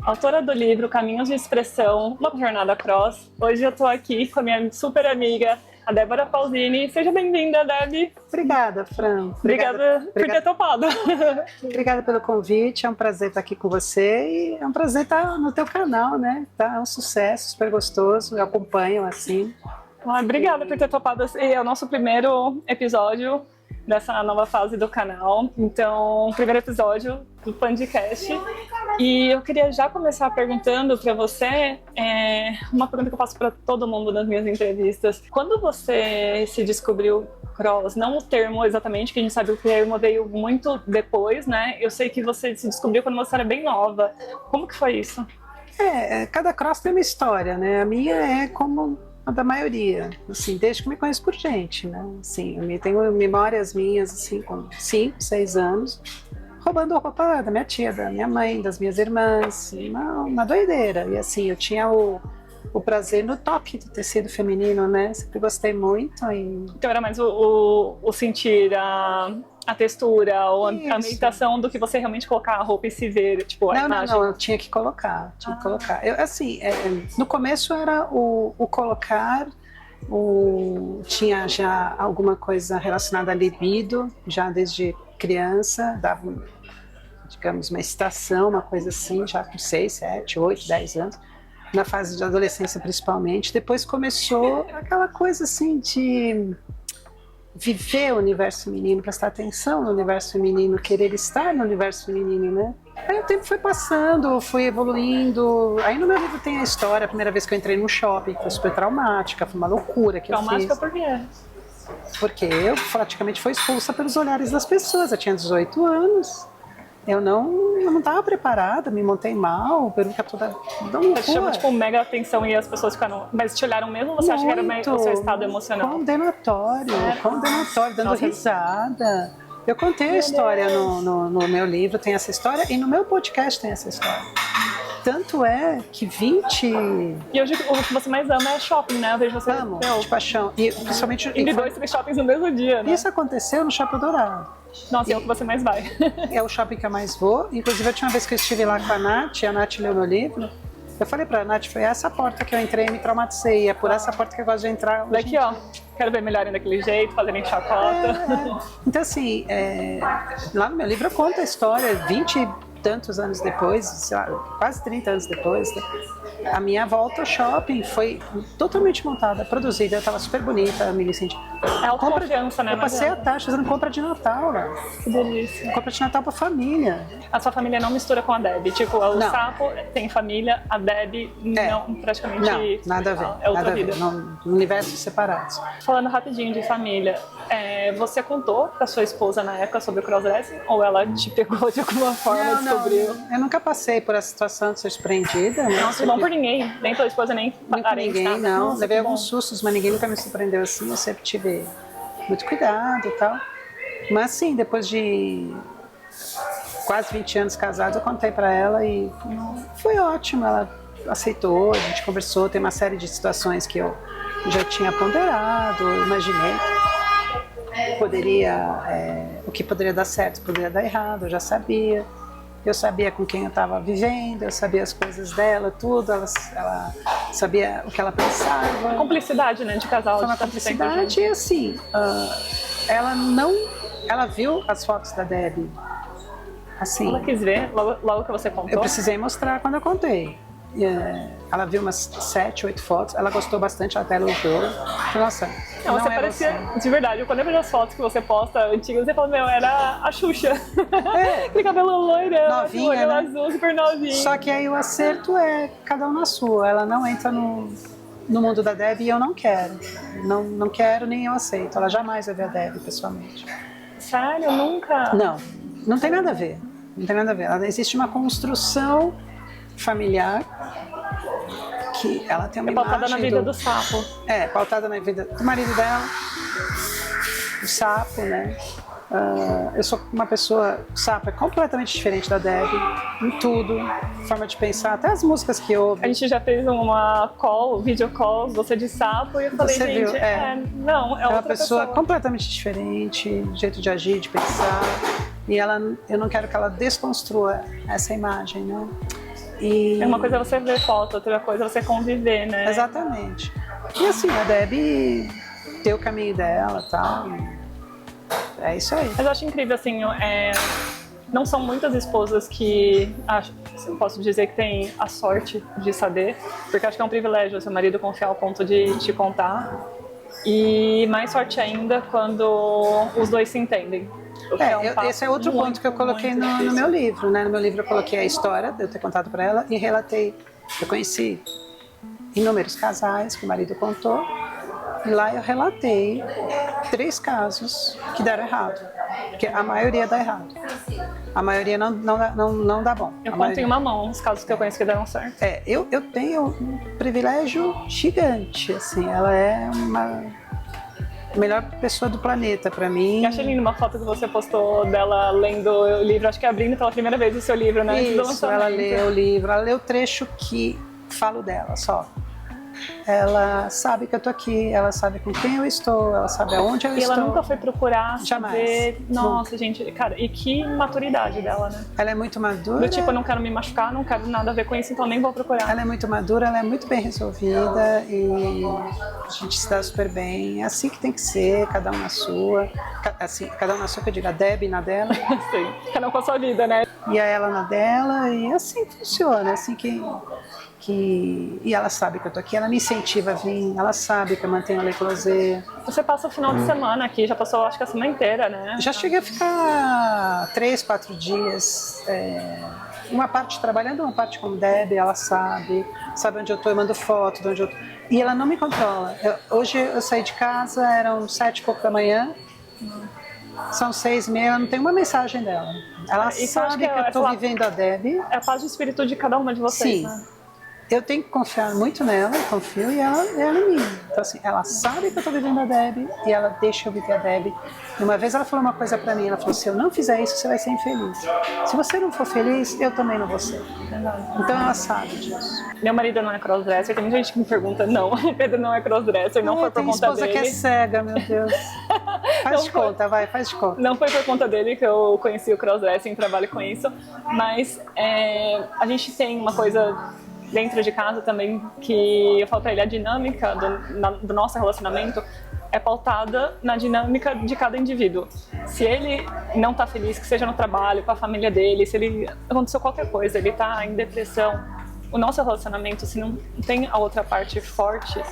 autora do livro Caminhos de Expressão, uma jornada cross. Hoje eu estou aqui com a minha super amiga, a Débora Pausini. Seja bem-vinda, Debbie. Obrigada, Fran. Obrigada por ter topado. Obrigada pelo convite, é um prazer estar aqui com você e é um prazer estar no teu canal, né? Tá, é um sucesso, super gostoso, eu acompanho assim. Obrigada por ter topado. É o nosso primeiro episódio dessa nova fase do canal. Então, primeiro episódio do podcast. E eu queria já começar perguntando para você, uma pergunta que eu faço para todo mundo nas minhas entrevistas. Quando você se descobriu cross, não o termo exatamente, que a gente sabe que o termo veio muito depois, né? Eu sei que você se descobriu quando você era bem nova. Como que foi isso? Cada cross tem uma história, né? A minha é como a da maioria, assim, desde que me conheço por gente, né? Assim, eu tenho memórias minhas, assim, com 5, 6 anos, roubando roupa da minha tia, da minha mãe, das minhas irmãs, uma doideira. E assim, eu tinha o prazer no toque do tecido feminino, né? Sempre gostei muito. Então era mais o sentir a textura ou a meditação do que você realmente colocar a roupa e se ver, tipo, a imagem. Não, eu tinha que colocar, Eu, assim, no começo era o colocar, tinha já alguma coisa relacionada à libido, já desde criança, dava, digamos, uma excitação, uma coisa assim, já com 6, 7, 8, 10 anos, na fase de adolescência principalmente. Depois começou aquela coisa assim de viver o universo feminino, prestar atenção no universo feminino, querer estar no universo feminino, né? Aí o tempo foi passando, fui evoluindo. Aí no meu livro tem a história, a primeira vez que eu entrei num shopping, foi super traumática, foi uma loucura que eu fiz. Traumática por quê? Porque eu praticamente fui expulsa pelos olhares das pessoas. Eu tinha 18 anos, eu não estava preparada, me montei mal, peruca toda loucura. Você chama tipo mega atenção e as pessoas ficaram, mas te olharam mesmo ou você acha que era meio o seu estado emocional? Condenatório, dando risada. Eu contei a história no meu livro, tem essa história, e no meu podcast tem essa história. Tanto é que 20... E hoje o que você mais ama é shopping, né? Eu vejo você... Amo, de paixão. E principalmente... Indo 2, 3 shoppings no mesmo dia, né? Isso aconteceu no Shopping Dourado. Nossa, é o que você mais vai. É o shopping que eu mais vou. Inclusive, a última vez que eu estive lá com a Nath leu meu livro, eu falei pra Nath, foi essa porta que eu entrei e me traumatizei. É por essa porta que eu gosto de entrar. Daqui, ó. Quero ver melhorem daquele jeito, fazerem chacota. Então, assim, lá no meu livro eu conto a história, 20 e tantos anos depois, sei lá, quase 30 anos depois, né? A minha volta ao shopping foi totalmente montada, produzida, estava super bonita, me senti... É autoconfiança, né? Eu passei a tarde fazendo compra de Natal lá. Que delícia. Compra de Natal pra família. A sua família não mistura com a Debbie? Tipo, o Sapo tem família, a Debbie não, praticamente... Não, nada a ver. É outra nada vida. A ver, universos separados. Falando rapidinho de família, você contou pra sua esposa na época sobre o crossdressing? Ou ela te pegou de alguma forma, descobriu? Eu nunca passei por essa situação de ser surpreendida. Né? Nossa, não por ninguém, nem pela esposa, nem parente. Ninguém, não. Nossa, levei alguns sustos, mas ninguém nunca me surpreendeu assim. Eu sempre tive muito cuidado e tal. Mas sim, depois de quase 20 anos casados, eu contei pra ela e foi ótimo. Ela aceitou, a gente conversou. Tem uma série de situações que eu já tinha ponderado, imaginei o que poderia dar certo, poderia dar errado, eu já sabia. Eu sabia com quem eu estava vivendo, eu sabia as coisas dela, tudo, ela sabia o que ela pensava. Cumplicidade, né, de casal. Foi uma cumplicidade e assim, ela viu as fotos da Debbie, assim. Ela quis ver, logo que você contou? Eu precisei mostrar quando eu contei. Ela viu umas 7, 8 fotos, ela gostou bastante, ela até elogiou. Nossa, não você parecia, de verdade, quando eu vejo as fotos que você posta antigas, você fala, meu, era a Xuxa. Aquele cabelo loiro, novinha, olho né? azul, super novinho. Só que aí o acerto é cada um na sua, ela não entra no mundo da Debbie e eu não quero. Não quero nem eu aceito, ela jamais vai ver a Debbie pessoalmente. Sério? Nunca? Não tem nada a ver. Não tem nada a ver. Existe uma construção familiar que ela tem uma imagem pautada na vida do Sapo. Pautada na vida do marido dela, do Sapo, né? Eu sou uma pessoa, o Sapo é completamente diferente da Debbie, em tudo, forma de pensar, até as músicas que ouve. A gente já fez uma video call, você de Sapo, e eu falei, você gente, é uma pessoa completamente diferente, jeito de agir, de pensar, e eu não quero que ela desconstrua essa imagem, né? E... Uma coisa é você ver foto, outra coisa é você conviver, né? Exatamente. E assim, a Debbie tem o caminho dela e tal. É isso aí. Mas eu acho incrível, assim, não são muitas esposas que, posso dizer, que têm a sorte de saber, porque acho que é um privilégio o seu marido confiar ao ponto de te contar. E mais sorte ainda quando os dois se entendem. Esse é outro ponto que eu coloquei no meu livro, né? No meu livro eu coloquei a história de eu ter contado para ela e relatei. Eu conheci inúmeros casais que o marido contou e lá eu relatei 3 casos que deram errado, porque a maioria dá errado. A maioria não dá bom. Eu conto em uma mão os casos que eu conheço que deram certo. Eu tenho um privilégio gigante, assim, ela é uma melhor pessoa do planeta para mim. Eu achei linda uma foto que você postou dela lendo o livro, acho que abrindo pela primeira vez o seu livro, né? Isso, ela leu o livro, ela leu o trecho que falo dela só. Ela sabe que eu tô aqui, ela sabe com quem eu estou, ela sabe aonde eu estou. E ela nunca foi procurar Jamais. saber. Nossa, Nunca. gente, cara, e que maturidade dela, né? Ela é muito madura. Do tipo, eu não quero me machucar, não quero nada a ver com isso, então nem vou procurar. Ela é muito madura, ela é muito bem resolvida e a gente se dá super bem. É assim que tem que ser, cada um na sua. Assim, cada um na sua, que eu digo, a Debbie na dela. Sim, cada um com a sua vida, né? E a ela na dela, e assim funciona, assim que... E ela sabe que eu tô aqui, ela me incentiva a vir, ela sabe que eu mantenho a Le Closet. Você passa o final de semana aqui, já passou acho que a semana inteira, né? Já cheguei a ficar 3, 4 dias, uma parte trabalhando, uma parte com Debbie, ela sabe onde eu tô, eu mando foto de onde eu tô. E ela não me controla. Hoje eu saí de casa, eram 7 e pouco da manhã, são 6h30, ela não tem uma mensagem dela. Ela sabe que eu tô vivendo a Debbie. É a paz de espírito de cada uma de vocês, sim. Né? Eu tenho que confiar muito nela, eu confio, e ela em mim. Então, assim, ela sabe que eu tô vivendo a Debbie e ela deixa eu viver a Debbie. E uma vez ela falou uma coisa pra mim, ela falou, se eu não fizer isso, você vai ser infeliz. Se você não for feliz, eu também não vou ser. Então ela sabe disso. Meu marido não é crossdresser, tem muita gente que me pergunta, não, o Pedro não é crossdresser, não foi por conta dele. Tem esposa que é cega, meu Deus. Faz de conta, vai, faz de conta. Não foi por conta dele que eu conheci o crossdressing, trabalho com isso, mas a gente tem uma coisa dentro de casa também que eu falo pra ele, a dinâmica do nosso relacionamento é pautada na dinâmica de cada indivíduo. Se ele não tá feliz, que seja no trabalho, com a família dele, se ele aconteceu qualquer coisa, ele tá em depressão, o nosso relacionamento, se não tem a outra parte forte,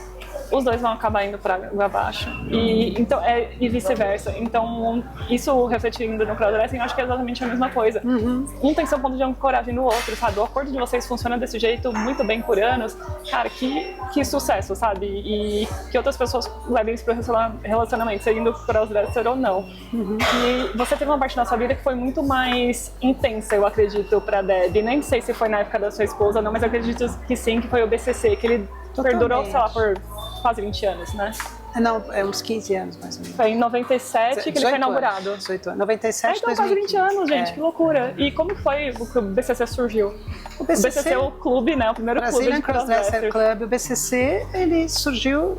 os dois vão acabar indo para abaixo e vice-versa. Então, isso refletindo no crossdressing, eu acho que é exatamente a mesma coisa. Um tem seu ponto de ancoragem no outro, sabe? O acordo de vocês funciona desse jeito muito bem por anos. Cara, que sucesso, sabe? E que outras pessoas levem isso para o relacionamento, sendo crossdresser ou não. E você teve uma parte da sua vida que foi muito mais intensa, eu acredito, para Debbie. Nem sei se foi na época da sua esposa, não, mas eu acredito que sim, que foi o BCC, que ele perdurou, sei lá, por quase 20 anos, né? Não, uns 15 anos mais ou menos. Foi em 97 que ele foi inaugurado. 18 anos. 97, então, quase 20 anos, gente, que loucura. E como que foi que o BCC surgiu? O BCC é o clube, né? O primeiro Brazilian clube de crossdresser Club. O BCC, ele surgiu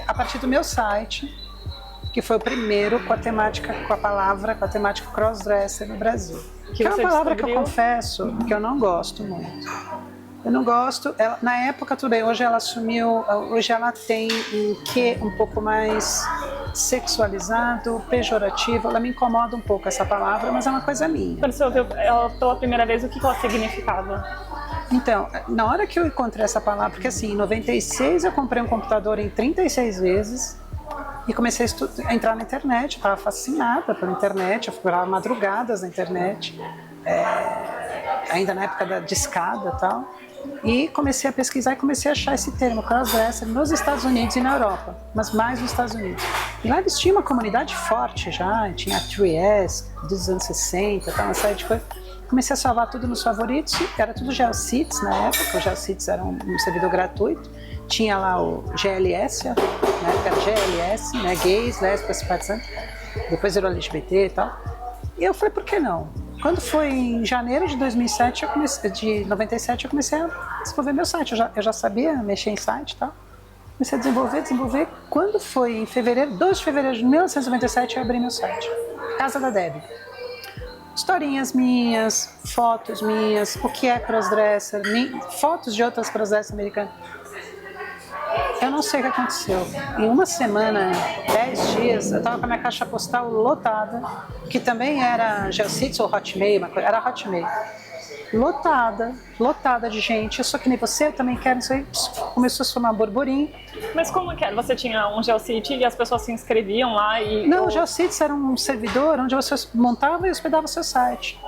a partir do meu site, que foi o primeiro com a temática crossdresser no Brasil. Que é uma palavra que eu confesso que eu não gosto muito. Eu não gosto, na época tudo bem, hoje ela assumiu, hoje ela tem um quê um pouco mais sexualizado, pejorativo, ela me incomoda um pouco essa palavra, mas é uma coisa minha. Quando você ouviu ela pela primeira vez, o que ela significava? Então, na hora que eu encontrei essa palavra, porque assim, em 96 eu comprei um computador em 36 vezes e comecei a entrar na internet, eu estava fascinada pela internet, eu ficava madrugadas na internet, ainda na época da discada e tal. E comecei a pesquisar e comecei a achar esse termo, crossdresser, nos Estados Unidos e na Europa, mas mais nos Estados Unidos. E lá eles tinham uma comunidade forte já, tinha a 3S dos anos 60, uma série de coisas. Comecei a salvar tudo nos favoritos, era tudo GeoCities na época, o GeoCities era um servidor gratuito. Tinha lá o GLS, na época era GLS, né, gays, lésbicas, simpatizantes, depois virou LGBT e tal. E eu falei, por que não? Quando foi em janeiro de 97, de 97, eu comecei a desenvolver meu site. Eu já sabia mexer em site e tal. Comecei a desenvolver. Quando foi em 2 de fevereiro de 1997, eu abri meu site. Casa da Debbie. historinhas minhas, fotos minhas, o que é crossdresser, fotos de outras crossdressers americanas. Eu não sei o que aconteceu. Em uma semana, 10 dias, eu estava com a minha caixa postal lotada, que também era Geocities ou Hotmail, era Hotmail. Lotada de gente. Eu sou que nem você, eu também quero isso aí. Começou a se formar burburinho. Mas como que era? Você tinha um Geocities e as pessoas se inscreviam lá e... Não, o Geocities era um servidor onde você montava e hospedava seu site.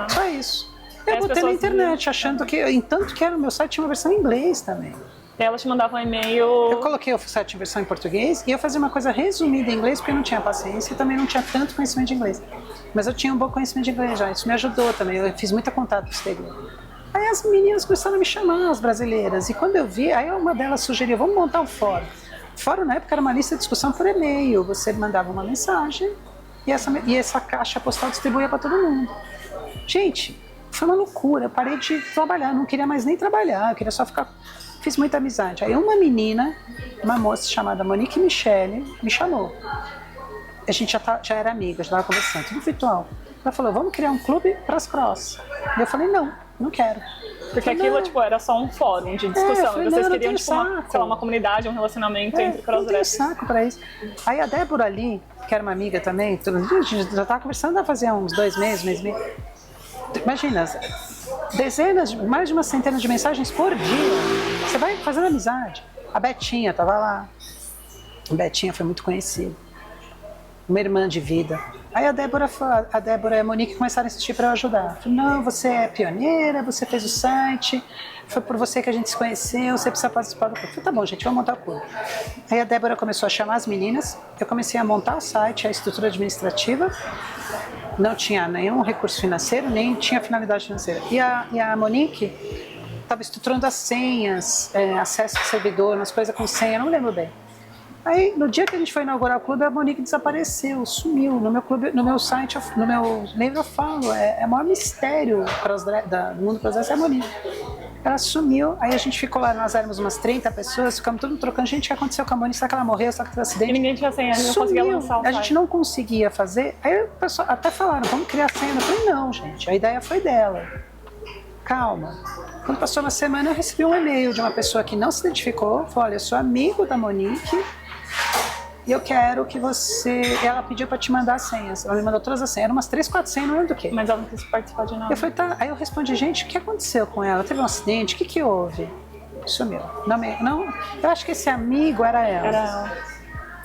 Só isso. Eu botei na internet, achando que... Tanto que era o meu site, tinha uma versão em inglês também. E elas te mandavam um e-mail... Eu coloquei o site em versão em português e eu fazia uma coisa resumida em inglês porque eu não tinha paciência e também não tinha tanto conhecimento de inglês. Mas eu tinha um bom conhecimento de inglês já, isso me ajudou também, eu fiz muita contato com o exterior. Aí as meninas começaram a me chamar, as brasileiras, e quando eu vi, aí uma delas sugeriu, vamos montar um fórum. O fórum na época era uma lista de discussão por e-mail, você mandava uma mensagem e essa caixa postal distribuía para todo mundo. Gente, foi uma loucura, eu parei de trabalhar, não queria mais nem trabalhar, eu queria só ficar... Fiz muita amizade. Aí uma menina, uma moça chamada Monique Michele, me chamou. A gente já era amiga, já estava conversando, tudo virtual. Ela falou, vamos criar um clube para as cross. E eu falei, não quero. Porque aquilo tipo, era só um fórum de discussão. E vocês queriam tipo, uma comunidade, um relacionamento entre crossdressers. Eu não tenho saco para isso. Aí a Débora ali, que era uma amiga também, a gente já estava conversando há fazia uns 2 meses, mês e meio. Imagina, mais de uma centena de mensagens por dia. Você vai fazendo amizade. A Betinha estava lá. A Betinha foi muito conhecida. Uma irmã de vida. Aí a Débora e a Monique começaram a insistir para eu ajudar. Falei, não, você é pioneira, você fez o site, foi por você que a gente se conheceu, você precisa participar do clube. Falei, tá bom, gente, vamos montar o clube. Aí a Débora começou a chamar as meninas, eu comecei a montar o site, a estrutura administrativa, não tinha nenhum recurso financeiro, nem tinha finalidade financeira. E a Monique estava estruturando as senhas, acesso ao servidor, umas coisas com senha, não me lembro bem. Aí, no dia que a gente foi inaugurar o clube, a Monique desapareceu, sumiu. No meu clube, no meu site, no meu livro eu falo, o maior mistério do mundo crossdresser é a Monique. Ela sumiu, aí a gente ficou lá, nós éramos umas 30 pessoas, ficamos todo mundo trocando, gente, o que aconteceu com a Monique? Será que ela morreu? Será que teve acidente? E ninguém tinha senha, não conseguia lançar o site. A gente não conseguia fazer, aí o pessoal até falaram, vamos criar senha. Eu falei, não, gente, a ideia foi dela. Calma. Quando passou uma semana, eu recebi um e-mail de uma pessoa que não se identificou, falou, olha, eu sou amigo da Monique, e eu quero que você... Ela pediu para te mandar as senhas. Ela me mandou todas as senhas. Eram umas 3, 4 senhas, não lembro do quê. Mas ela não quis participar de nada. Eu falei, tá. Aí eu respondi, gente, o que aconteceu com ela? Teve um acidente? O que houve? Sumiu. Não, eu acho que esse amigo era ela. Era ela.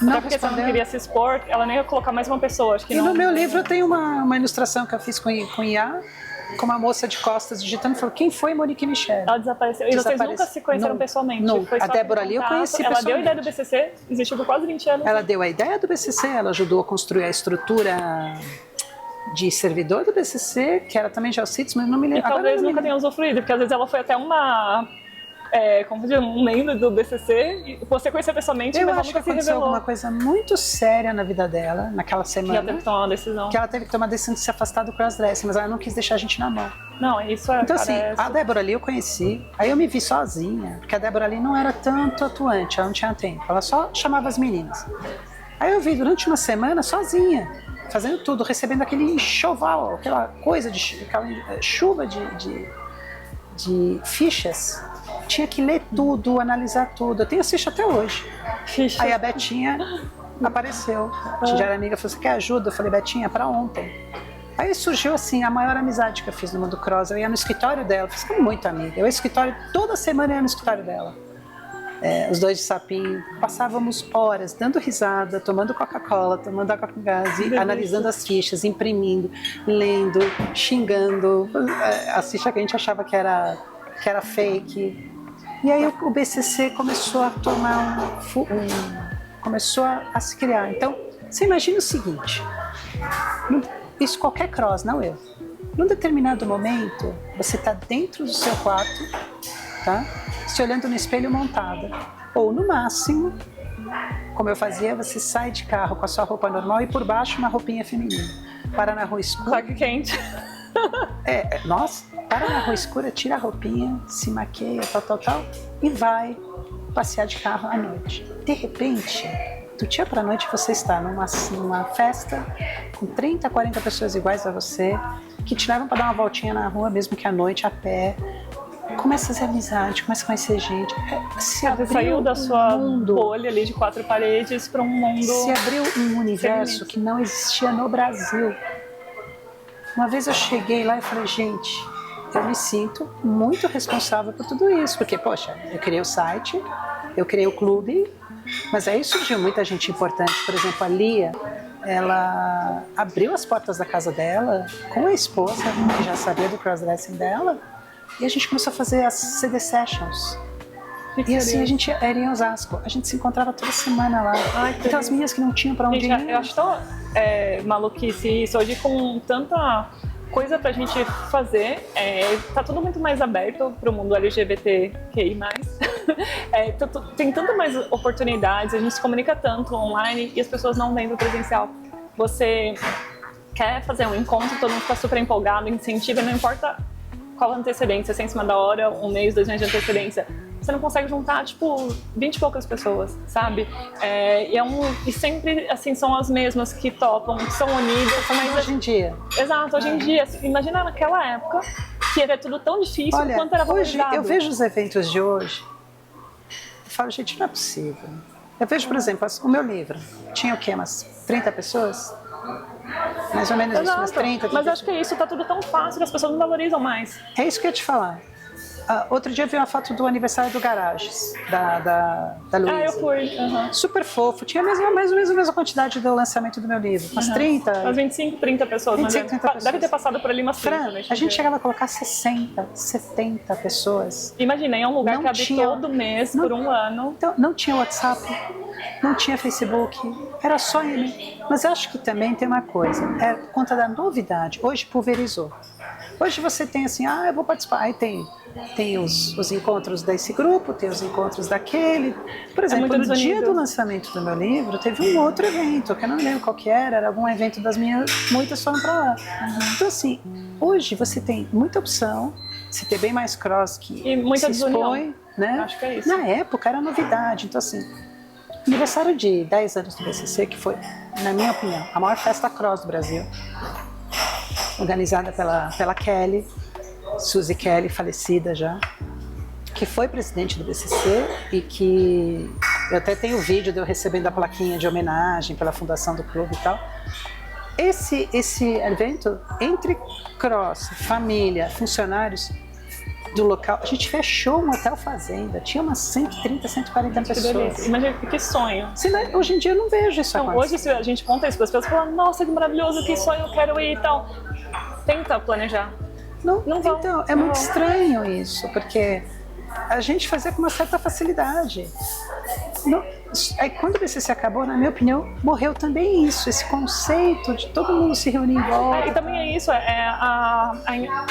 Não até porque respondeu. Você não queria se expor, ela nem ia colocar mais uma pessoa. Acho que e não. No meu livro tem uma ilustração que eu fiz com IA, com uma moça de costas digitando, falou, quem foi Monique Michele? Ela desapareceu. E vocês nunca se conheceram pessoalmente? Não. Foi a Débora ali eu conheci ela pessoalmente. Deu a ideia do BCC, existiu por quase 20 anos. Ela deu a ideia do BCC, ela ajudou a construir a estrutura de servidor do BCC, que era também Geocities, mas não me lembro. E talvez nunca tenha usufruído, porque às vezes ela foi até um membro do BCC, e você conheceu pessoalmente, eu mas ela acho que nunca se aconteceu revelou. alguma coisa muito séria na vida dela, naquela semana. Que ela teve que tomar uma decisão. Que ela teve que tomar a decisão de se afastar do crossdressing, mas ela não quis deixar a gente na mão. Não, isso é... Então assim, a Débora ali eu conheci, aí eu me vi sozinha, porque a Débora ali não era tanto atuante, ela não tinha tempo, ela só chamava as meninas. Aí eu vi durante uma semana sozinha, fazendo tudo, recebendo aquele enxoval, aquela coisa, aquela chuva de fichas. Tinha que ler tudo, analisar tudo. Eu tenho as fichas até hoje. Ficha. Aí a Betinha apareceu. Já era amiga, falou, você quer ajuda? Eu falei, Betinha, para ontem. Aí surgiu assim, a maior amizade que eu fiz no mundo cross. Eu ia no escritório dela, fiz muito amiga. Eu ia no escritório, toda semana eu ia no escritório dela. Os dois de sapinho. Passávamos horas dando risada, tomando Coca-Cola, tomando água com gás, analisando as fichas, imprimindo, lendo, xingando. As fichas que a gente achava que era fake. E aí o BCC começou a tomar começou a se criar. Então, você imagina o seguinte, isso qualquer cross, não eu. Num determinado momento, você está dentro do seu quarto, tá? Se olhando no espelho montada. Ou no máximo, como eu fazia, você sai de carro com a sua roupa normal e por baixo uma roupinha feminina. Para na rua escura. Saco quente. Nossa, para na rua escura, tira a roupinha, se maqueia, tal, e vai passear de carro à noite. De repente, do dia para a noite você está numa festa com 30, 40 pessoas iguais a você, que te levam para dar uma voltinha na rua, mesmo que à noite, a pé. Começa a fazer amizade, começa a conhecer gente. Você saiu da sua bolha ali de 4 paredes para um mundo... Se abriu um universo que não existia no Brasil. Uma vez eu cheguei lá e falei, gente, eu me sinto muito responsável por tudo isso. Porque, poxa, eu criei o site, eu criei o clube, mas aí surgiu muita gente importante. Por exemplo, a Lia, ela abriu as portas da casa dela com a esposa, que já sabia do crossdressing dela, e a gente começou a fazer as CD Sessions. E assim a gente era em Osasco, a gente se encontrava toda semana lá. Então as meninas que não tinham para onde ir. Eu acho tão maluquice isso hoje, com tanta coisa pra gente fazer, tá tudo muito mais aberto pro mundo LGBTQI+. Tem tanto mais oportunidades, a gente se comunica tanto online e as pessoas não vêm pro presencial. Você quer fazer um encontro, todo mundo fica super empolgado, incentiva, não importa qual a antecedência, se é em cima da hora, um mês, 2 meses de antecedência, você não consegue juntar, tipo, 20 e poucas pessoas, sabe? E sempre, assim, são as mesmas que topam, que são unidas. Mas hoje em dia. Exato, hoje em dia. Imagina naquela época, que era tudo tão difícil, quanto era valorizado. Hoje, eu vejo os eventos de hoje, eu falo, gente, não é possível. Eu vejo, por exemplo, o meu livro, tinha o quê? Umas 30 pessoas? Mais ou menos isso, umas 30. Mas acho que isso tá tudo tão fácil que as pessoas não valorizam mais. É isso que eu ia te falar. Outro dia eu vi uma foto do aniversário do Garages, da Luísa. Eu fui. Super fofo. Tinha mais ou menos a mesma quantidade do lançamento do meu livro. Umas 30. Umas 25, 30 pessoas. 25, 30 pessoas. Deve ter passado por ali umas 30. Fran, a gente chegava a colocar 60, 70 pessoas. Imagina, é um lugar que abre todo mês por um ano. Então, não tinha WhatsApp, não tinha Facebook, era só e-mail. Mas eu acho que também tem uma coisa, por conta da novidade. Hoje pulverizou. Hoje você tem assim, eu vou participar. Aí tem os encontros desse grupo, tem os encontros daquele. Por exemplo, no dia do lançamento do meu livro, teve um outro evento, que eu não lembro qual que era algum evento das minhas, muitas foram para lá. Então assim, hoje você tem muita opção, você tem bem mais cross que e muita se expõe, né? Acho que é isso. Na época era novidade, então assim, aniversário de 10 anos do BCC, que foi, na minha opinião, a maior festa cross do Brasil, organizada pela Kelly, Suzy Kelly, falecida já, que foi presidente do BCC e que eu até tenho vídeo de eu recebendo a plaquinha de homenagem pela fundação do clube e tal. Esse evento, entre cross, família, funcionários do local, a gente fechou um hotel fazenda, tinha umas 130, 140 pessoas. Imagina, que sonho. Hoje em dia eu não vejo isso acontecer. Hoje, se a gente conta isso para as pessoas, falam, nossa, que maravilhoso, que sonho, eu quero ir e tal. Tenta planejar. Não então, é muito estranho isso, porque a gente fazia com uma certa facilidade. Aí quando o BCC acabou, na minha opinião, morreu também isso, esse conceito de todo mundo se reunir em volta. E também é isso,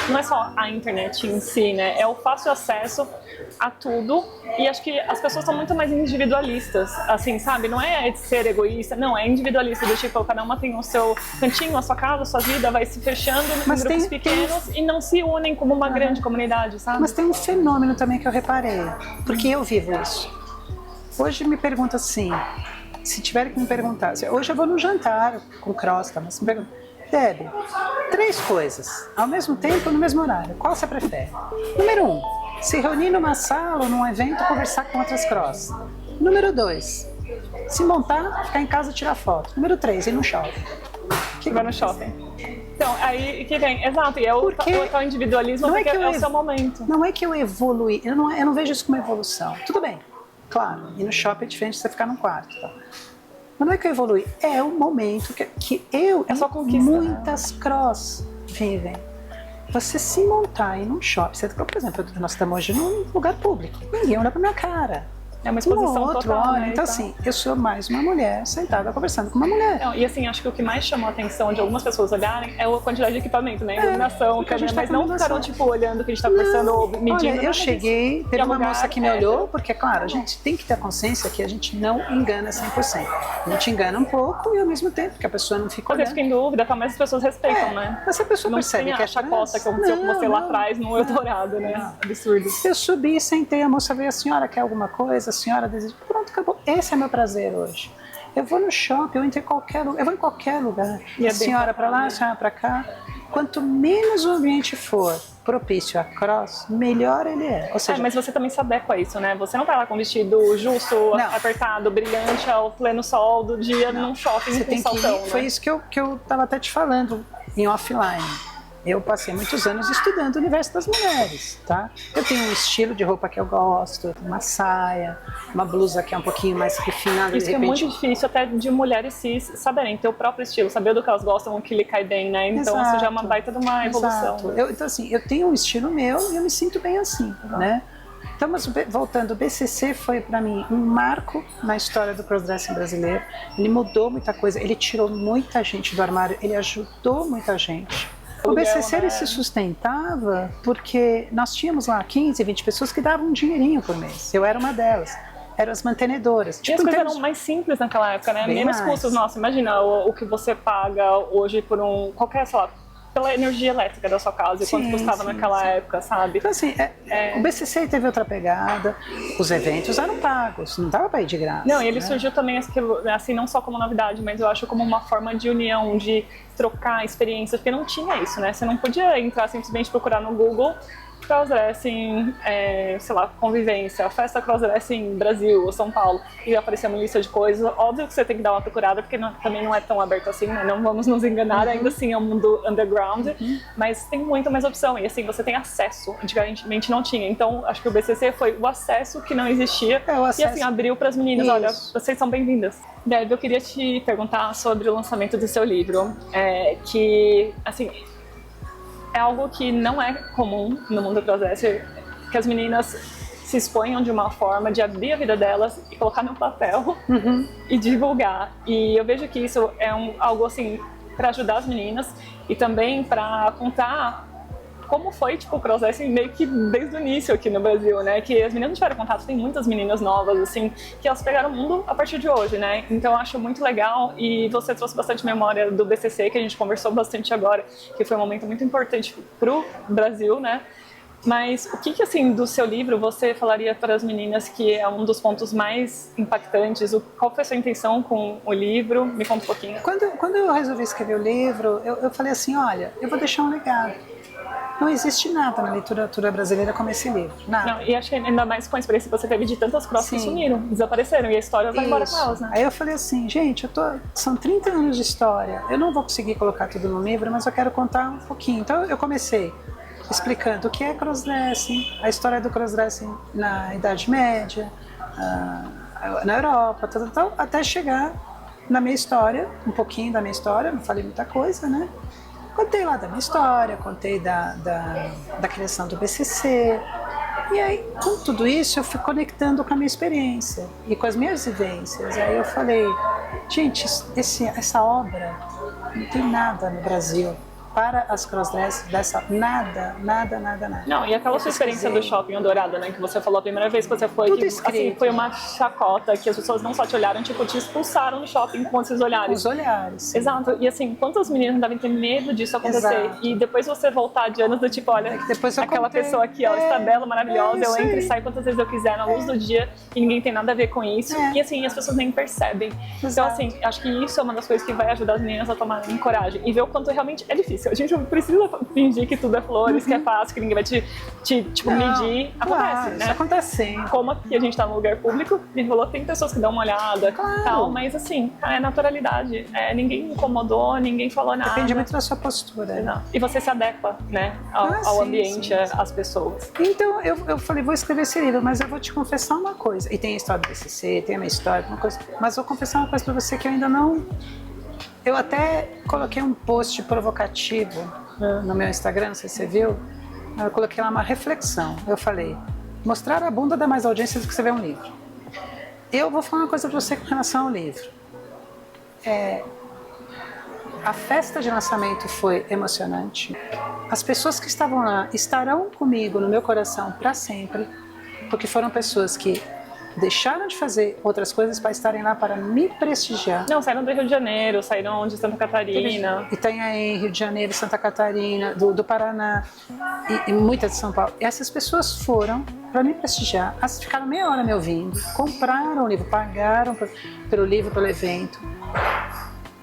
não é só a internet em si, né? É o fácil acesso a tudo, e acho que as pessoas são muito mais individualistas, assim, sabe? Não é de ser egoísta, não, é individualista, do tipo, cada uma tem o seu cantinho, a sua casa, a sua vida, vai se fechando em grupos pequenos e não se unem como uma grande comunidade, sabe? Mas tem um fenômeno também que eu reparei, porque eu vivo isso. Hoje me pergunta assim, se tiver que me perguntar, hoje eu vou num jantar com cross, mas me pergunta, Deb, 3 coisas, ao mesmo tempo, no mesmo horário, qual você prefere? Número 1, se reunir numa sala ou num evento, conversar com outras cross. Número 2, se montar, ficar em casa e tirar foto. Número 3, ir no shopping. Que vai no shopping. Então, aí que vem, exato, e é o tal individualismo, porque é o seu momento. Não é que eu evolui, eu não vejo isso como evolução. Tudo bem. Claro, ir no shopping é diferente de você ficar num quarto. Tá? Mas não é que eu evolui, é um momento que eu e muitas cross vivem. Você se montar em um shopping, por exemplo, nós estamos hoje num lugar público, ninguém olha pra minha cara. É uma exposição total, né? Então assim, eu sou mais uma mulher sentada conversando com uma mulher. Não, e assim, acho que o que mais chamou a atenção de algumas pessoas olharem é a quantidade de equipamento, né? Iluminação, câmera, mas não ficaram tipo olhando o que a gente tá conversando ou medindo. Olha, eu cheguei, teve uma moça que me olhou, porque claro, a gente tem que ter consciência que a gente não engana 100%. A gente engana um pouco e ao mesmo tempo que a pessoa não fica olhando. Mas eu fico em dúvida, mas as pessoas respeitam, né? Mas se a pessoa não percebe que a chacota que aconteceu com você lá atrás no Eldorado, né? Absurdo. Eu subi, sentei, a moça veio, a senhora quer alguma coisa? A senhora deseja... Pronto, acabou. Esse é meu prazer hoje. Eu vou no shopping, eu entro em qualquer lugar, eu vou em qualquer lugar. E é a senhora para lá, a senhora para cá. Quanto menos o ambiente for propício a cross, melhor ele é. Ou seja, mas você também se adequa a isso, né? Você não vai lá com vestido justo, apertado, brilhante, ao pleno sol do dia, num shopping você com tem saltão, que ir. né? Foi isso que eu tava até te falando em offline. Eu passei muitos anos estudando o universo das mulheres, tá? Eu tenho um estilo de roupa que eu gosto, uma saia, uma blusa que é um pouquinho mais refinada. Isso de repente... é muito difícil até de mulheres cis saberem ter o próprio estilo, saber do que elas gostam, o que lhe cai bem, né? Então isso já é uma baita de uma evolução. Então assim, eu tenho um estilo meu e eu me sinto bem assim, né? Então, mas voltando, o BCC foi para mim um marco na história do crossdressing brasileiro. Ele mudou muita coisa, ele tirou muita gente do armário, ele ajudou muita gente. O BCC ele se sustentava porque nós tínhamos lá 15, 20 pessoas que davam um dinheirinho por mês. Eu era uma delas. Eram as mantenedoras. E as coisas eram mais simples naquela época, né? Menos custos. Nossa, imagina o que você paga hoje por qualquer, sei lá, pela energia elétrica da sua casa e quanto custava naquela época, sabe? Então assim, o BCC teve outra pegada, os eventos eram pagos, não dava para ir de graça. Não, e ele surgiu também, assim, não só como novidade, mas eu acho como uma forma de união, de trocar experiências, porque não tinha isso, né? Você não podia entrar simplesmente procurar no Google crossdressing, sei lá, convivência, festa crossdressing Brasil ou São Paulo, e aparecer uma lista de coisas. Óbvio que você tem que dar uma procurada, porque também não é tão aberto assim, né? Não vamos nos enganar, ainda assim é um mundo underground, mas tem muito mais opção, e assim, você tem acesso, antigamente não tinha. Então, acho que o BCC foi o acesso que não existia, e assim, abriu para as meninas, olha, vocês são bem-vindas. Deb, eu queria te perguntar sobre o lançamento do seu livro, que, assim, é algo que não é comum no mundo crossdresser, que as meninas se exponham de uma forma de abrir a vida delas e colocar no papel e divulgar. E eu vejo que isso é algo assim para ajudar as meninas e também para contar como foi, tipo, o crossdressing meio que desde o início aqui no Brasil, né? Que as meninas não tiveram contato, tem muitas meninas novas, assim, que elas pegaram o mundo a partir de hoje, né? Então eu acho muito legal, e você trouxe bastante memória do BCC, que a gente conversou bastante agora, que foi um momento muito importante pro Brasil, né? Mas o que assim, do seu livro, você falaria para as meninas que é um dos pontos mais impactantes? Qual foi a sua intenção com o livro? Me conta um pouquinho. Quando eu resolvi escrever o livro, eu falei assim, olha, eu vou deixar um legado. Não existe nada na literatura brasileira como esse livro, nada. Não, e acho que ainda mais com a experiência que você teve de tantas cross que sumiram, desapareceram, e a história vai embora com elas, né? Aí eu falei assim, gente, são 30 anos de história, eu não vou conseguir colocar tudo no livro, mas eu quero contar um pouquinho. Então eu comecei explicando o que é crossdressing, a história do crossdressing na Idade Média, na Europa, até chegar na minha história, um pouquinho da minha história, não falei muita coisa, né? Contei lá da minha história, contei da criação do BCC, e aí com tudo isso eu fui conectando com a minha experiência e com as minhas vivências. Aí eu falei, gente, essa obra não tem nada no Brasil para as crossdressers dessa, nada. Não, e aquela sua experiência do Shopping Eldorado, né, que você falou a primeira vez que você foi, tudo que escrito. Assim, foi uma chacota, que as pessoas não só te olharam, tipo, te expulsaram do shopping com esses olhares. Os olhares. Exato, e assim, quantas meninas não devem ter medo disso acontecer? Exato. E depois você voltar de anos do tipo, olha, aquela pessoa aqui, ó, está bela, maravilhosa, eu entro e saio quantas vezes eu quiser na luz do dia e ninguém tem nada a ver com isso. E assim, as pessoas nem percebem. Exato. Então assim, acho que isso é uma das coisas que vai ajudar as meninas a tomarem coragem e ver o quanto realmente é difícil. A gente não precisa fingir que tudo é flores, que é fácil, que ninguém vai te medir. Acontece, né? Isso acontece. Como aqui a gente tá no lugar público, e falou, tem pessoas que dão uma olhada, tal, mas assim, é naturalidade. Ninguém incomodou, ninguém falou nada. Depende muito da sua postura. Exato. E você se adequa, né, ao ambiente, às pessoas. Então eu falei, vou escrever esse livro, mas eu vou te confessar uma coisa. E tem a história do BCC, tem a minha história, uma coisa, mas vou confessar uma coisa pra você que eu ainda não... Eu até coloquei um post provocativo no meu Instagram, não sei se você viu. Eu coloquei lá uma reflexão. Eu falei, mostrar a bunda dá mais audiência do que você vê um livro. Eu vou falar uma coisa pra você com relação ao livro. A festa de lançamento foi emocionante. As pessoas que estavam lá estarão comigo no meu coração para sempre, porque foram pessoas que deixaram de fazer outras coisas para estarem lá para me prestigiar. Não, saíram do Rio de Janeiro, saíram de Santa Catarina. Itanhaém, Rio de Janeiro, Santa Catarina, do Paraná e muitas de São Paulo. E essas pessoas foram para me prestigiar, ficaram meia hora me ouvindo, compraram o livro, pagaram pelo livro, pelo evento.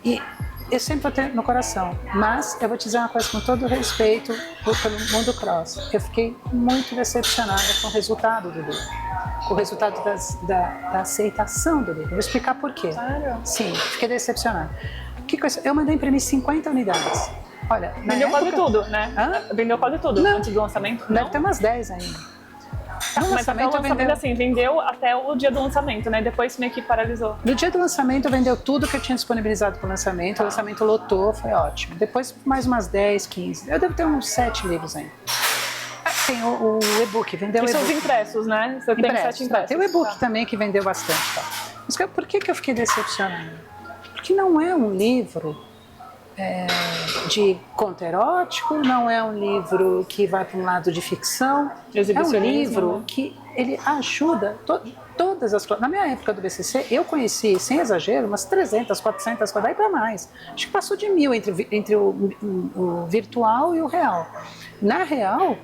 E eu sempre vou ter no coração, mas eu vou te dizer uma coisa com todo respeito pelo mundo cross. Eu fiquei muito decepcionada com o resultado do livro, com o resultado da aceitação do livro. Vou explicar por quê. Sério? Sim, fiquei decepcionada. Que coisa? Eu mandei imprimir 50 unidades. Olha, Vendeu quase tudo, né? Hã? Vendeu quase tudo Não. antes do lançamento? Deve ter umas 10 ainda. No Mas até o lançamento, assim, vendeu até o dia do lançamento, né? Depois meio que paralisou. No dia do lançamento, vendeu tudo que eu tinha disponibilizado para o lançamento. O lançamento lotou, foi ótimo. Depois, mais umas 10, 15. Eu devo ter uns 7 livros ainda. Tem o e-book, vendeu o E e-book. são os impressos, né? Você tem 7 impressos. Tem o e-book Tá. também que vendeu bastante. Tá? Mas por que eu fiquei decepcionada? Porque não é um livro de conto erótico, não é um livro que vai para um lado de ficção. É um Exibicionismo, livro né? que ele ajuda todas as coisas. Na minha época do BCC, eu conheci, sem exagero, umas 300, 400, daí para mais. Acho que passou de 1000 entre o virtual e o real. Na real,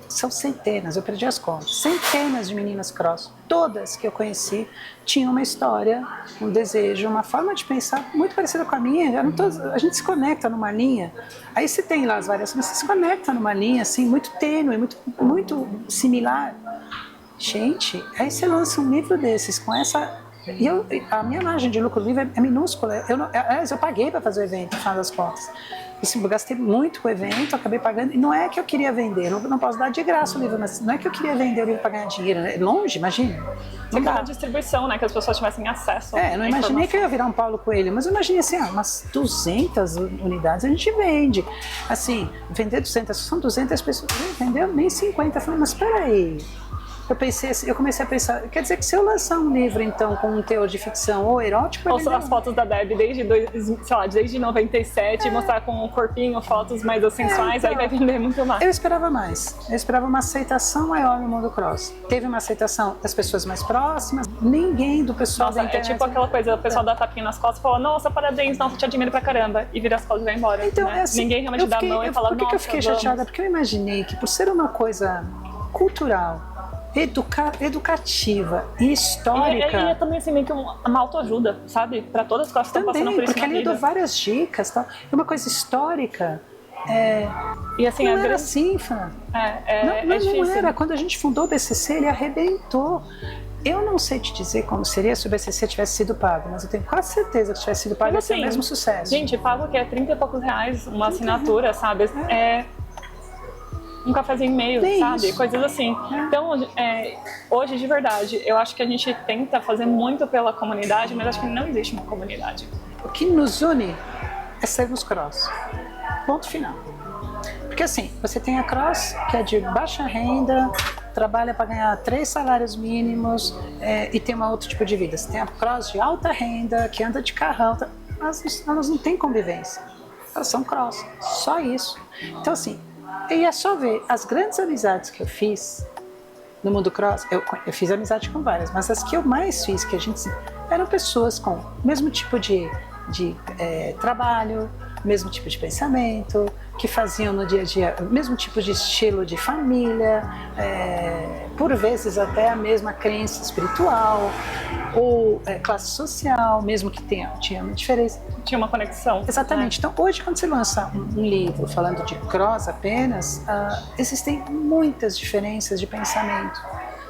são centenas, eu perdi as contas, centenas de meninas cross, todas que eu conheci tinham uma história, um desejo, uma forma de pensar muito parecida com a minha. A gente se conecta numa linha, aí você tem lá as variações, você se conecta numa linha assim, muito tênue, muito similar. Gente, aí você lança um livro desses com essa... a minha margem de lucro do livro é minúscula. Aliás, eu paguei para fazer o evento, no final das contas. Eu gastei muito com o evento, acabei pagando. E não é que eu queria vender, não posso dar de graça o livro, mas não é que eu queria vender o livro para ganhar dinheiro. É longe, imagina. Você quer uma distribuição, né? Que as pessoas tivessem acesso. Eu não imaginei que eu ia virar um Paulo Coelho, mas eu imaginei assim, umas 200 unidades a gente vende. Assim, vender 200, são 200 pessoas, vendeu nem 50. Eu falei, mas peraí. Eu comecei a pensar, quer dizer que se eu lançar um livro, então, com um teor de ficção ou erótico... As fotos da Deb desde 97, mostrar com o corpinho, fotos mais sensuais, então, aí vai vender muito mais. Eu esperava mais. Eu esperava uma aceitação maior no mundo cross. Teve uma aceitação das pessoas mais próximas, ninguém do pessoal da internet... É tipo aquela coisa, o pessoal dá tapinha nas costas e fala, nossa, parabéns, nossa, te admiro pra caramba, e vira as costas e vai embora. Então, né? assim, ninguém realmente dá a mão e fala, nossa, por que eu fiquei chateada? Porque eu imaginei que por ser uma coisa cultural, educativa e histórica. E é também assim, meio que uma autoajuda, sabe? Para todas as coisas que estão passando por isso. Porque ali eu dou várias dicas, tal. É uma coisa histórica. E assim, não era assim, Fran. Não era. Quando a gente fundou o BCC, ele arrebentou. Eu não sei te dizer como seria se o BCC tivesse sido pago, mas eu tenho quase certeza que se tivesse sido pago ia ser o mesmo sucesso. Gente, pago que é 30 e poucos reais uma assinatura, sabe? Um cafezinho e meio, sabe? Isso. Coisas assim. Então, hoje, de verdade, eu acho que a gente tenta fazer muito pela comunidade, mas acho que não existe uma comunidade. O que nos une é sermos cross. Ponto final. Porque assim, você tem a cross, que é de baixa renda, trabalha para ganhar 3 salários mínimos e tem um outro tipo de vida. Você tem a cross de alta renda, que anda de carrão. Elas não têm convivência. Elas são cross. Só isso. Então assim, e é só ver as grandes amizades que eu fiz no mundo cross. Eu fiz amizade com várias, mas as que eu mais fiz, que a gente eram pessoas com o mesmo tipo de trabalho, mesmo tipo de pensamento, que faziam no dia a dia o mesmo tipo de estilo de família, por vezes até a mesma crença espiritual ou classe social, mesmo que tinha uma diferença. Tinha uma conexão. Exatamente. Então, hoje, quando você lança um livro falando de cross apenas, existem muitas diferenças de pensamento.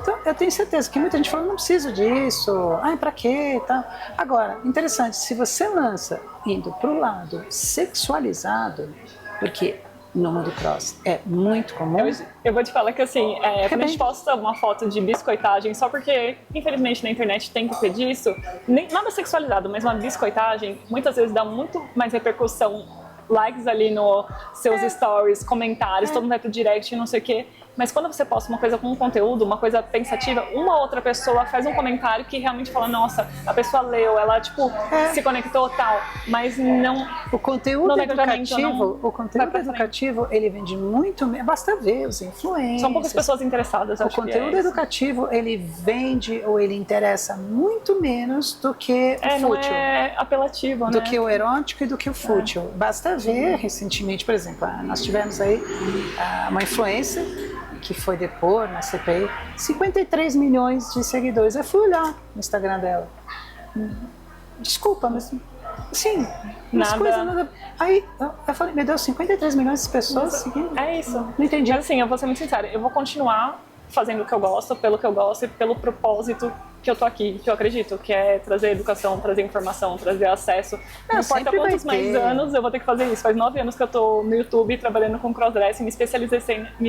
Então, eu tenho certeza que muita gente fala, não preciso disso, pra quê? Tá. Agora, interessante, se você lança indo para o lado sexualizado, porque no mundo cross é muito comum. Eu vou te falar que assim, quando a gente posta uma foto de biscoitagem, só porque, infelizmente, na internet tem que ter disso, nada sexualizado, mas uma biscoitagem, muitas vezes dá muito mais repercussão, likes ali nos seus stories, comentários, todo mundo vai pro direct, não sei o quê. Mas quando você posta uma coisa com um conteúdo, uma coisa pensativa, uma outra pessoa faz um comentário que realmente fala, nossa, a pessoa leu, ela, tipo, se conectou tal, mas não... O conteúdo não educativo, o conteúdo educativo, ele vende muito, basta ver os influencers. São poucas pessoas interessadas, acho O conteúdo educativo, ele vende ou ele interessa muito menos do que o fútil. Não é apelativo, né? Do que o erótico e do que o fútil. Basta ver, recentemente, por exemplo, nós tivemos aí uma influencer que foi depor na CPI, 53 milhões de seguidores. Eu fui olhar no Instagram dela. Desculpa, mas sim, nada. Aí eu falei, meu Deus, 53 milhões de pessoas seguindo? É isso. Não entendi. Mas assim, eu vou ser muito sincera, eu vou continuar fazendo o que eu gosto, pelo que eu gosto e pelo propósito que eu tô aqui, que eu acredito, que é trazer educação, trazer informação, trazer acesso. Não importa quantos mais anos eu vou ter que fazer isso. Faz 9 anos que eu tô no YouTube trabalhando com crossdressing, me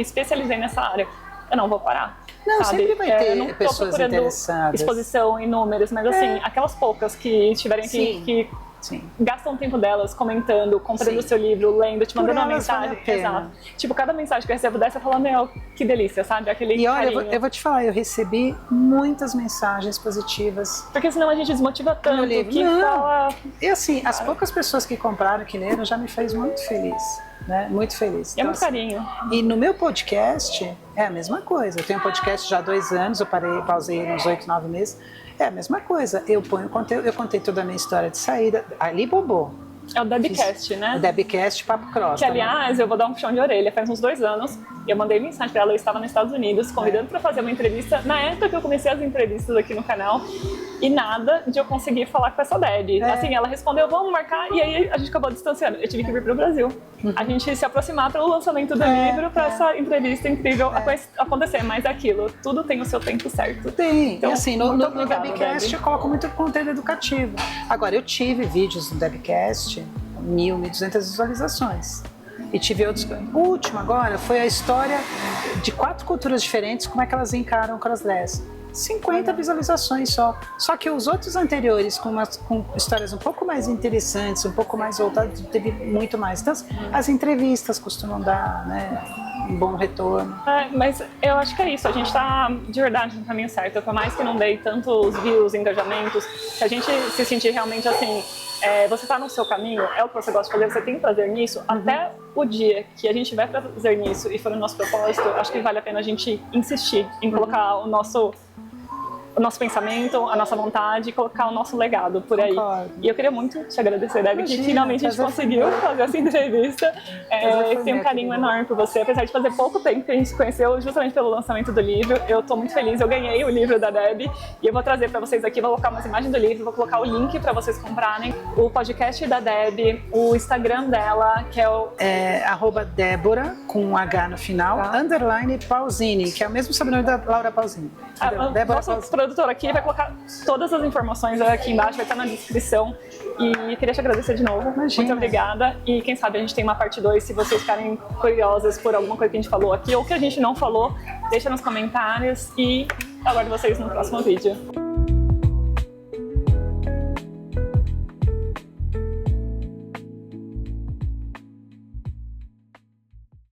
especializei nessa área. Eu não vou parar. Não, sabe? sempre vai ter eu não tô pessoas procurando interessadas. exposição em números, mas assim, aquelas poucas que estiverem aqui, que gastam o tempo delas comentando, comprando o seu livro, lendo, te mandando uma mensagem. Exato. Tipo, cada mensagem que eu recebo dessa, eu falo, meu, que delícia, sabe? Aquele carinho. Olha, eu vou te falar, eu recebi muitas mensagens positivas. Porque senão a gente desmotiva tanto que fala... E assim, as poucas pessoas que compraram, que leram, já me fez muito feliz. Né? Muito feliz. Então, muito carinho. E no meu podcast é a mesma coisa. Eu tenho um podcast já há 2 anos, eu pausei uns 8, 9 meses. É a mesma coisa. Eu ponho conteúdo, eu contei toda a minha história de saída. Ali bombou. É o Debcast, né? O Debcast Papo Cross. Que, aliás, eu vou dar um puxão de orelha. Faz uns 2 anos, eu mandei mensagem pra ela, eu estava nos Estados Unidos, convidando pra fazer uma entrevista. Na época que eu comecei as entrevistas aqui no canal, e nada de eu conseguir falar com essa Deb. Assim, ela respondeu, vamos marcar, e aí a gente acabou distanciando. Eu tive que vir pro Brasil. A gente se aproximar pelo lançamento do livro pra essa entrevista incrível acontecer. Mas é aquilo, tudo tem o seu tempo certo. Tem. Então, e assim, no Debcast eu coloco muito conteúdo educativo. Agora, eu tive vídeos no Debcast, 1.200 visualizações. E tive outros. O último agora foi a história de 4 culturas diferentes, como é que elas encaram o crossdress. 50 visualizações só. Só que os outros anteriores, com histórias um pouco mais interessantes, um pouco mais voltadas, teve muito mais. Então, as entrevistas costumam dar, né, um bom retorno. Mas eu acho que é isso. A gente tá de verdade no caminho certo. Por mais que não dê tantos views, engajamentos, se a gente se sentir realmente assim, você tá no seu caminho, é o que você gosta de fazer, você tem prazer nisso, até o dia que a gente tiver prazer nisso e for o nosso propósito, acho que vale a pena a gente insistir em colocar o nosso pensamento, a nossa vontade e colocar o nosso legado por aí. Concordo. E eu queria muito te agradecer, Deb, que finalmente a gente conseguiu fazer essa entrevista. Tenho um carinho enorme por você, apesar de fazer pouco tempo que a gente se conheceu, justamente pelo lançamento do livro. Eu tô muito feliz, eu ganhei o livro da Deb e eu vou trazer para vocês aqui, vou colocar umas imagens do livro, vou colocar o link para vocês comprarem, o podcast da Deb, o Instagram dela, que é o... @Débora, com um H no final, _ Pausini, que é o mesmo sobrenome da Laura Pausini. Débora Pausini. Produtor aqui vai colocar todas as informações aqui embaixo, vai estar na descrição. E queria te agradecer de novo. Imagina. Muito obrigada. E quem sabe a gente tem uma parte 2, se vocês ficarem curiosas por alguma coisa que a gente falou aqui ou que a gente não falou, deixa nos comentários e aguardo vocês no próximo vídeo.